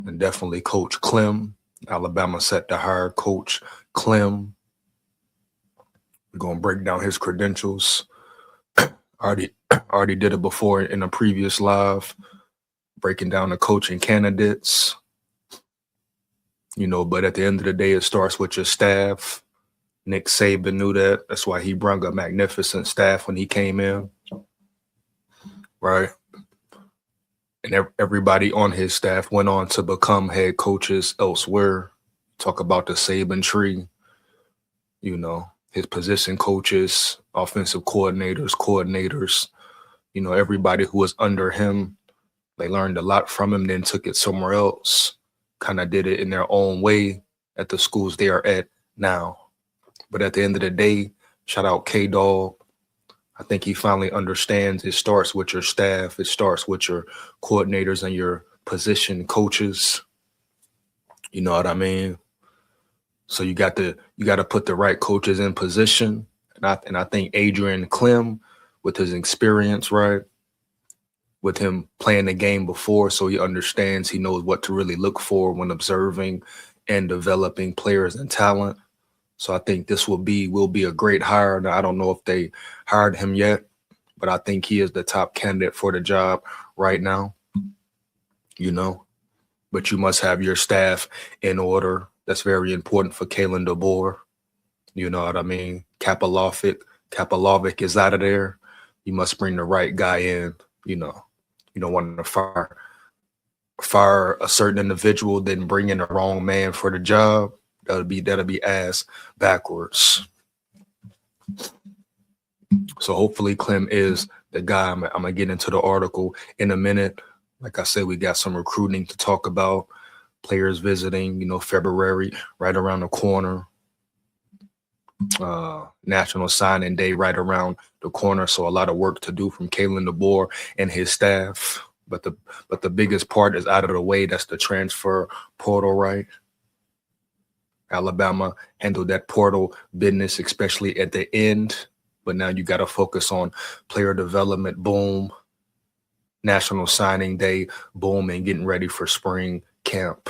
and definitely Coach KLEMM. Alabama set to hire Coach KLEMM. We're gonna break down his credentials. Already already did it before in a previous live, breaking down the coaching candidates. But at the end of the day, it starts with your staff. Nick Saban knew that. That's why he brought a magnificent staff when he came in, right? And everybody on his staff went on to become head coaches elsewhere. Talk about the Saban tree, his position coaches, offensive coordinators, everybody who was under him. They learned a lot from him, then took it somewhere else, kind of did it in their own way at the schools they are at now. But at the end of the day, shout out K-Dog. I think he finally understands it starts with your staff. It starts with your coordinators and your position coaches. You know what I mean? So you got to put the right coaches in position. And I think Adrian KLEMM, with his experience, right, with him playing the game before, so he understands, he knows what to really look for when observing and developing players and talent. So I think this will be a great hire. Now, I don't know if they hired him yet, but I think he is the top candidate for the job right now, But you must have your staff in order. That's very important for Kalen DeBoer. You know what I mean? Kapalovic is out of there. You must bring the right guy in, You don't want to fire a certain individual, then bring in the wrong man for the job. That'll be ass backwards. So hopefully KLEMM is the guy. I'm gonna get into the article in a minute. Like I said, we got some recruiting to talk about. Players visiting, February right around the corner. National Signing Day right around the corner. So a lot of work to do from Kalen DeBoer and his staff. But the biggest part is out of the way. That's the transfer portal, right? Alabama handled that portal business, especially at the end. But now you got to focus on player development, boom. National Signing Day, boom, and getting ready for spring camp,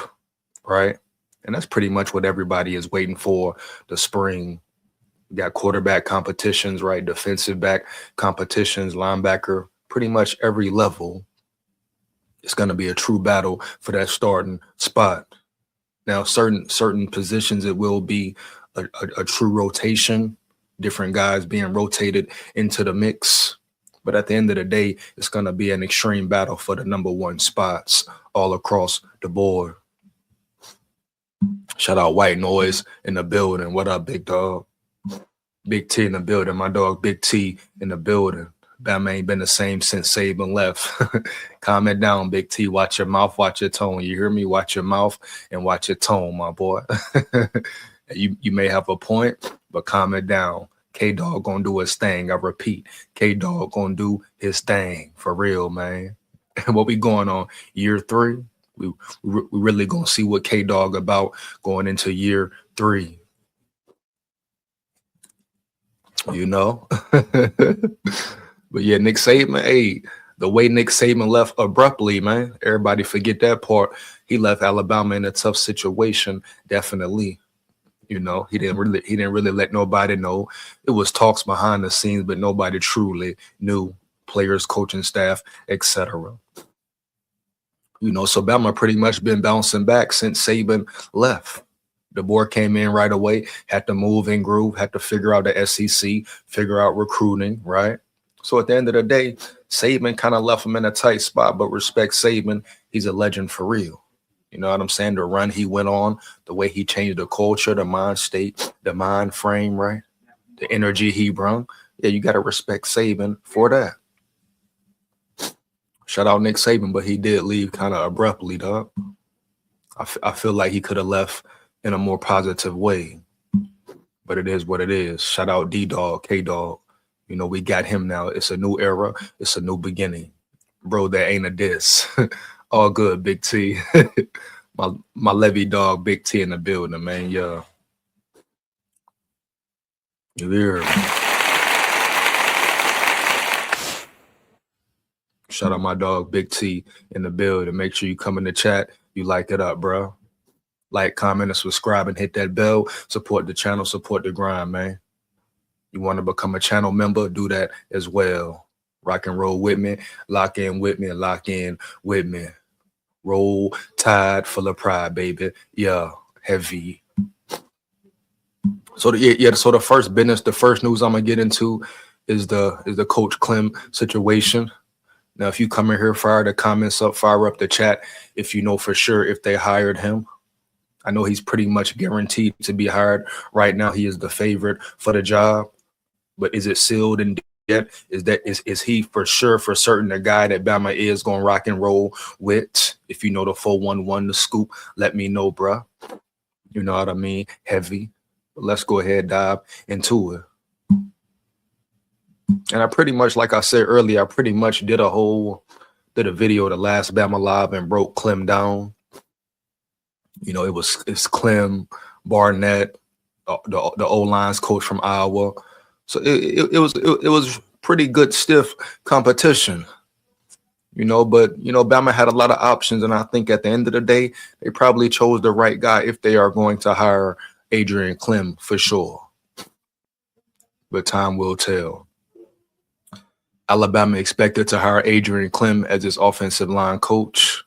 right? And that's pretty much what everybody is waiting for, the spring. You got quarterback competitions, right? Defensive back competitions, linebacker, pretty much every level. It's going to be a true battle for that starting spot. Now, certain positions, it will be a true rotation, different guys being rotated into the mix. But at the end of the day, it's going to be an extreme battle for the number one spots all across the board. Shout out White Noise in the building. What up, big dog? Big T in the building. My dog, Big T in the building. Bama ain't been the same since Saban left. Calm it down, Big T. Watch your mouth, watch your tone. You hear me? Watch your mouth and watch your tone, my boy. You may have a point, but calm it down. K-Dog gonna do his thing. I repeat, K-Dog gonna do his thing. For real, man. What we going on? Year 3? We really gonna see what K-Dog about going into year 3. But yeah, Nick Saban, hey, the way Nick Saban left abruptly, man, everybody forget that part. He left Alabama in a tough situation, definitely. He didn't really let nobody know. It was talks behind the scenes, but nobody truly knew. Players, coaching staff, etc. So Bama pretty much been bouncing back since Saban left. The board came in right away, had to move and groove, had to figure out the SEC, figure out recruiting, right? So at the end of the day, Saban kind of left him in a tight spot, but respect Saban. He's a legend for real. You know what I'm saying? The run he went on, the way he changed the culture, the mind state, the mind frame, right? The energy he brought. Yeah, you got to respect Saban for that. Shout out Nick Saban, but he did leave kind of abruptly, dog. I feel like he could have left in a more positive way, but it is what it is. Shout out D-Dog, K-Dog. We got him now. It's a new era. It's a new beginning. Bro, that ain't a diss. All good, Big T. my Levy dog, Big T in the building, man. Yeah. You hear? Shout out my dog, Big T in the building. Make sure you come in the chat. You like it up, bro. Like, comment, and subscribe, and hit that bell. Support the channel, support the grind, man. You want to become a channel member, do that as well. Rock and roll with me, lock in with me, lock in with me. Roll Tide, full of pride, baby. Yeah, heavy. So so the first business, the first news I'm gonna get into is the Coach KLEMM situation. Now, if you come in here, fire the comments up, fire up the chat if you know for sure if they hired him. I know he's pretty much guaranteed to be hired. Right now, he is the favorite for the job. But is it sealed and yet? Is he for sure, for certain, the guy that Bama is going to rock and roll with? If you know the 411, the scoop, let me know, bruh. You know what I mean? Heavy. But let's go ahead, dive into it. And I pretty much, like I said earlier, I pretty much did a video, the last Bama Live, and broke KLEMM down. You know, it's KLEMM, Barnett, the O-line's coach from Iowa. So it was pretty good, stiff competition, you know, but, you know, Bama had a lot of options. And I think at the end of the day, they probably chose the right guy if they are going to hire Adrian KLEMM for sure. But time will tell. Alabama expected to hire Adrian KLEMM as its offensive line coach.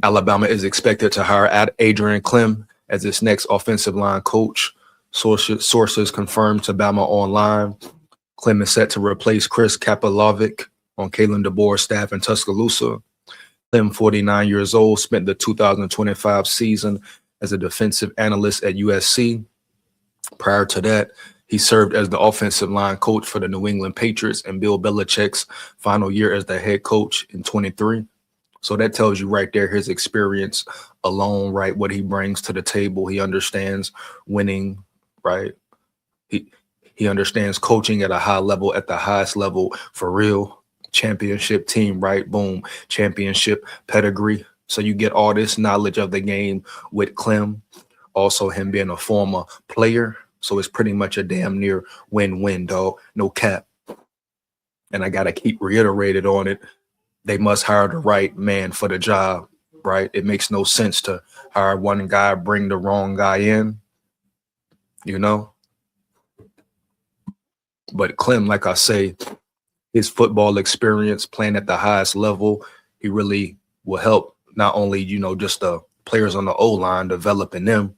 Alabama is expected to hire Adrian KLEMM as its next offensive line coach. Sources confirmed to Bama Online. KLEMM is set to replace Chris Kapalovic on Kalen DeBoer's staff in Tuscaloosa. KLEMM, 49 years old, spent the 2025 season as a defensive analyst at USC. Prior to that, he served as the offensive line coach for the New England Patriots in Bill Belichick's final year as the head coach in 23. So that tells you right there his experience alone, right? What he brings to the table. He understands winning, right? He understands coaching at a high level, at the highest level for real. Championship team, right? Boom. Championship pedigree. So you get all this knowledge of the game with KLEMM. Also him being a former player. So it's pretty much a damn near win-win, dog. No cap. And I got to keep reiterated on it. They must hire the right man for the job, right? It makes no sense to hire one guy, bring the wrong guy in, you know? But KLEMM, like I say, his football experience playing at the highest level, he really will help not only, you know, just the players on the O-line, developing them,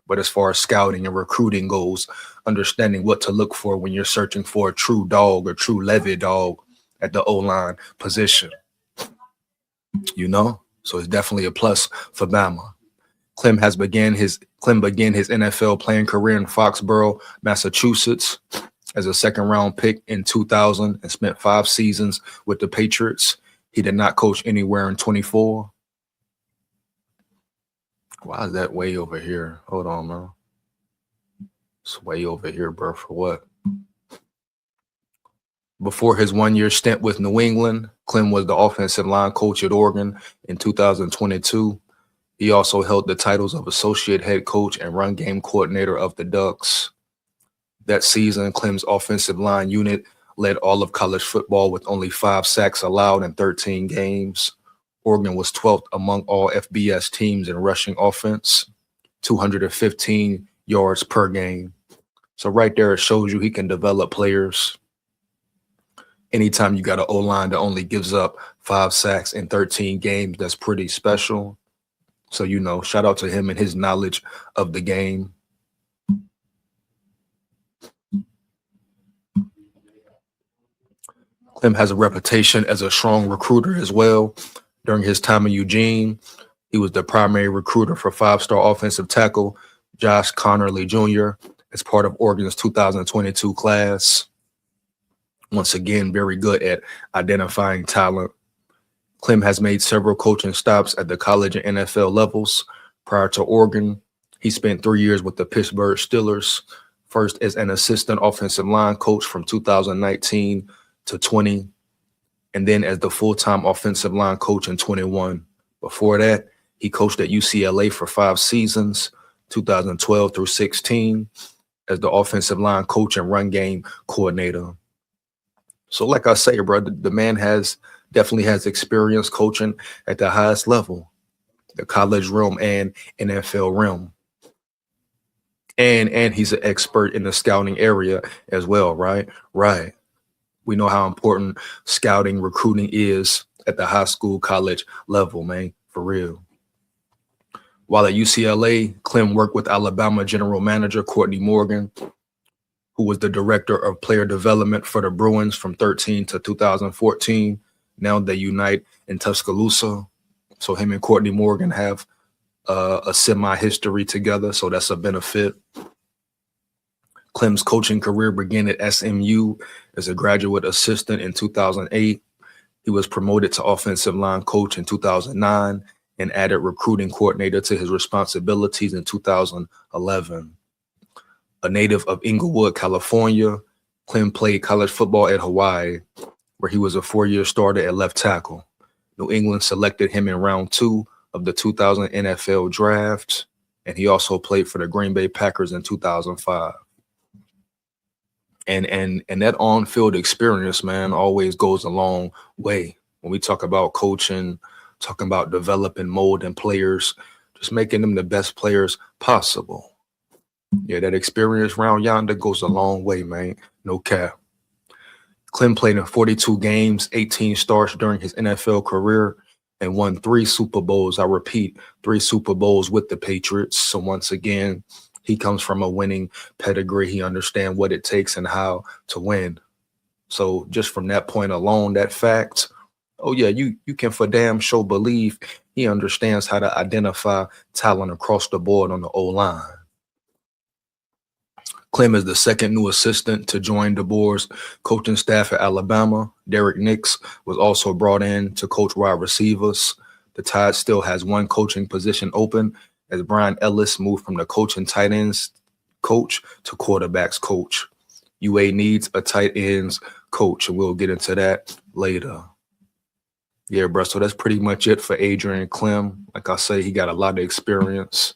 but as far as scouting and recruiting goes, understanding what to look for when you're searching for a true dog or true Levy dog at the O-line position. You know, so it's definitely a plus for Bama. KLEMM began his NFL playing career in Foxborough, Massachusetts, as a second-round pick in 2000 and spent 5 seasons with the Patriots. He did not coach anywhere in 24. Why is that way over here? Hold on, man. It's way over here, bro. For what? Before his one-year stint with New England, KLEMM was the offensive line coach at Oregon in 2022. He also held the titles of associate head coach and run game coordinator of the Ducks. That season, KLEMM's offensive line unit led all of college football with only 5 sacks allowed in 13 games. Oregon was 12th among all FBS teams in rushing offense, 215 yards per game. So right there, it shows you he can develop players. Anytime you got an O-line that only gives up 5 sacks in 13 games, that's pretty special. So, you know, shout out to him and his knowledge of the game. KLEMM has a reputation as a strong recruiter as well. During his time in Eugene, he was the primary recruiter for 5-star offensive tackle Josh Connerly Jr. as part of Oregon's 2022 class. Once again, very good at identifying talent. KLEMM has made several coaching stops at the college and NFL levels. Prior to Oregon, he spent 3 years with the Pittsburgh Steelers, first as an assistant offensive line coach from 2019 to 20, and then as the full-time offensive line coach in 21. Before that, he coached at UCLA for 5 seasons, 2012 through 16, as the offensive line coach and run game coordinator. So like I say, bro, the man definitely has experience coaching at the highest level. the college realm and NFL realm. And he's an expert in the scouting area as well, right? Right. We know how important scouting recruiting is at the high school, college level, man, for real. While at UCLA, Clem worked with Alabama general manager Courtney Morgan, who was the director of player development for the Bruins from 13 to 2014. Now they unite in Tuscaloosa. So him and Courtney Morgan have a semi-history together, so that's a benefit. Clem's coaching career began at SMU as a graduate assistant in 2008. He was promoted to offensive line coach in 2009 and added recruiting coordinator to his responsibilities in 2011. A native of Inglewood, California, Clem played college football at Hawaii, where he was a four-year starter at left tackle. New England selected him in round 2 of the 2000 NFL draft, and he also played for the Green Bay Packers in 2005. And that on-field experience, man, always goes a long way. When we talk about coaching, talking about developing, molding players, just making them the best players possible. Yeah, that experience round yonder goes a long way, man. No cap. Clem played in 42 games, 18 starts during his NFL career, and won 3 Super Bowls. I repeat, 3 Super Bowls with the Patriots. So once again, he comes from a winning pedigree. He understands what it takes and how to win. So just from that point alone, that fact, oh yeah, you can for damn sure believe he understands how to identify talent across the board on the O-line. Clem is the second new assistant to join DeBoer's coaching staff at Alabama. Derek Nix was also brought in to coach wide receivers. The Tide still has one coaching position open as Brian Ellis moved from the coaching tight ends coach to quarterbacks coach. UA needs a tight ends coach, and we'll get into that later. Yeah, bro, so that's pretty much it for Adrian Clem. Like I say, he got a lot of experience.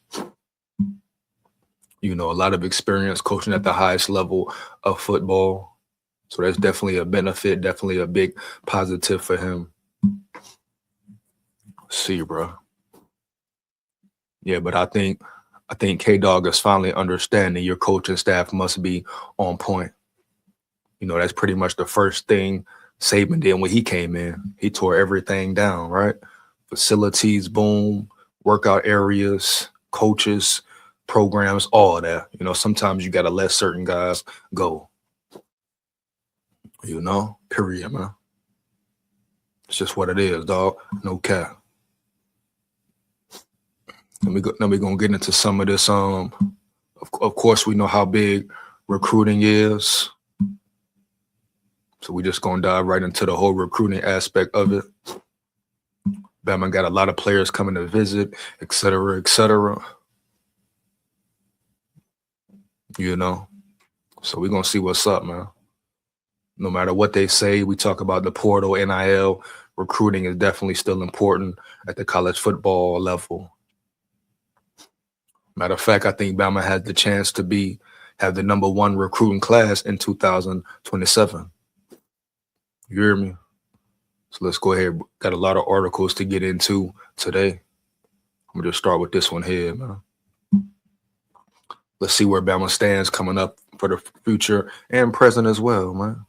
A lot of experience coaching at the highest level of football. So that's definitely a benefit, definitely a big positive for him. See, bro. Yeah, but I think K-Dog is finally understanding your coaching staff must be on point. That's pretty much the first thing Saban did when he came in. He tore everything down, right? Facilities, boom, workout areas, coaches, programs, all of that. Sometimes you got to let certain guys go. Period, man. It's just what it is, dog. No cap. Now we're going to get into some of this. Of course, we know how big recruiting is. So we're just going to dive right into the whole recruiting aspect of it. Bama got a lot of players coming to visit, et cetera, et cetera. So we're going to see what's up, man. No matter what they say, we talk about the portal, NIL, recruiting is definitely still important at the college football level. Matter of fact, I think Bama has the chance to have the number 1 recruiting class in 2027. You hear me? So let's go ahead. Got a lot of articles to get into today. I'm going to just start with this one here, man. Let's see where Bama stands coming up for the future and present as well, man.